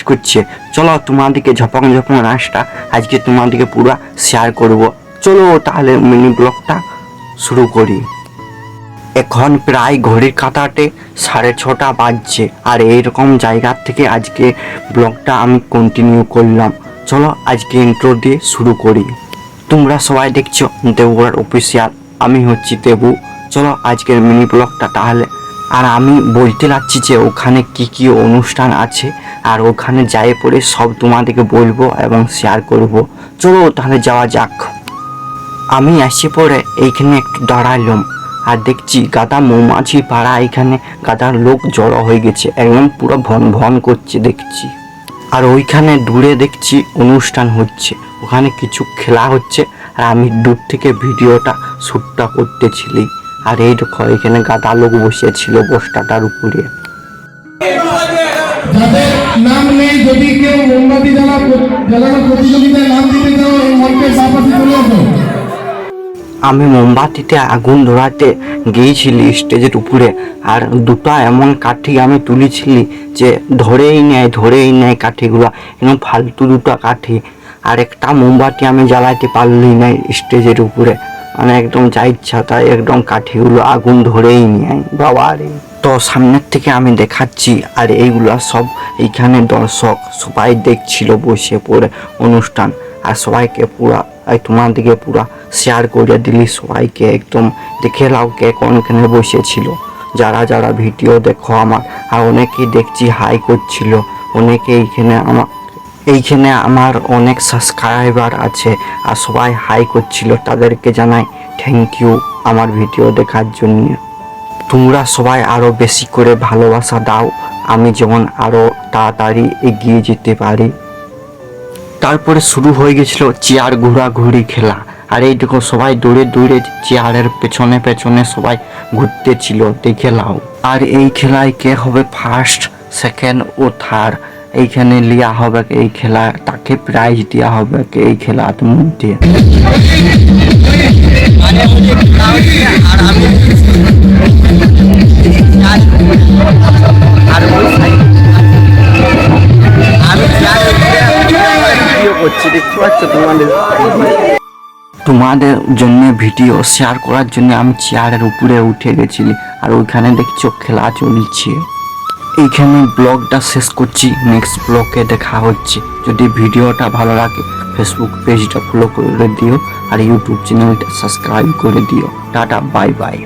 করছে। চলো তোমাদেরকে ঝপং ঝপং রাস্তা আজকে তোমাদেরকে পুরো শেয়ার করব। চলো তাহলে মিনি ব্লগটা শুরু করি। এখন প্রায় ঘড়ির কাঁটাতে 6:30 বাজছে, আর এইরকম জায়গার থেকে আজকে ব্লগটা আমি কন্টিনিউ করলাম। চলো আজকে ইন্ট্রো দিয়ে শুরু করি। তোমরা সবাই দেখছো দেবুয়ার অফিসিয়াল, আমি হচ্ছি দেবু। চলো আজকের মিনি ব্লগটা তাহলে। আর আমি বলতে লাগছি যে ওখানে কি কি অনুষ্ঠান আছে, আর ওখানে যাই পরে সব তোমাদেরকে বলবো এবং শেয়ার করব। চলো তাহলে যাওয়া যাক। আমি আসি পরে এইখানে একটু দাঁড়াইলাম, আর দেখছি গাদা মৌমাছি পাড়া, এখানে গাদার লোক জড়ো হয়ে গেছে, একদম পুরো ভন ভন করছে দেখছি। আর ওইখানে দূরে দেখছি অনুষ্ঠান হচ্ছে, ওখানে কিছু খেলা হচ্ছে, আর আমি দূর থেকে ভিডিওটা শ্যুটটা করতেছিলি। আর এই দেখো এখানে গাদা লোক বসেছিল বস্তাটার উপরে। যাদের নাম নেই, যদি কেউ মোমবাতি জ্বালানোর প্রতিযোগিতায় নাম দিতে চাও এই মঞ্চের বাপাতে চলে আসো। আমি মোমবাতিতে আগুন ধরাতে গিয়েছিলি স্টেজের উপরে, আর দুটো এমন কাঠি আমি তুলেছিলি যে ধরেই নেয় কাঠিগুলো, এরকম ফালতু দুটো কাঠি। আর একটা মোমবাতি আমি জ্বালাইতে পারলি না স্টেজের উপরে, মানে একদম যা ইচ্ছা তাই একদম কাঠিগুলো আগুন ধরেই নেয় বাবা রে। তো সামনের থেকে আমি দেখাচ্ছি, আর এইগুলো সব এইখানে দর্শক সবাই দেখছিল বসে পড়ে অনুষ্ঠান। আর সবাইকে পুরা তোমাদেরকে পুরা শেয়ার করে দিলি সবাইকে, একদম দেখে লাও কে কোনখানে বসেছিল। যারা যারা ভিডিও দেখো আমার, আর অনেকেই দেখছি হাই করছিল, অনেকে এইখানে আমার অনেক সাবস্ক্রাইবার আছে, আর সবাই হাই করছিল, তাদেরকে জানাই থ্যাংক ইউ আমার ভিডিও দেখার জন্য। তোমরা সবাই আরও বেশি করে ভালোবাসা দাও, আমি যেমন আরও তাড়াতাড়ি এগিয়ে যেতে পারি। তারপরে শুরু হয়ে গেছিল চেয়ার ঘোরাঘুরি খেলা, আর এই দেখো সবাই দৌড়ে দৌড়ে চেয়ারের পেছনে পেছনে সবাই ঘুরতেছিল, দেখে লাও। আর এই খেলায় কে হবে ফার্স্ট, সেকেন্ড ও থার্ড, এইখানে লিয়া হবে এই খেলা, তাকে প্রাইজ দেওয়া হবে এই খেলার মধ্যে। তোমাদের জন্য ভিডিও শেয়ার করার জন্য আমি চেয়ারের উপরে উঠে গেছিলি, আর ওইখানে দেখছো খেলা চলছে। এইখানে ব্লগটা শেষ করছি, নেক্সট ব্লগে দেখা হচ্ছে। যদি ভিডিওটা ভালো লাগে ফেসবুক পেজটা ফলো করে দিও, আর ইউটিউব চ্যানেলটা সাবস্ক্রাইব করে দিও। Tata bye bye.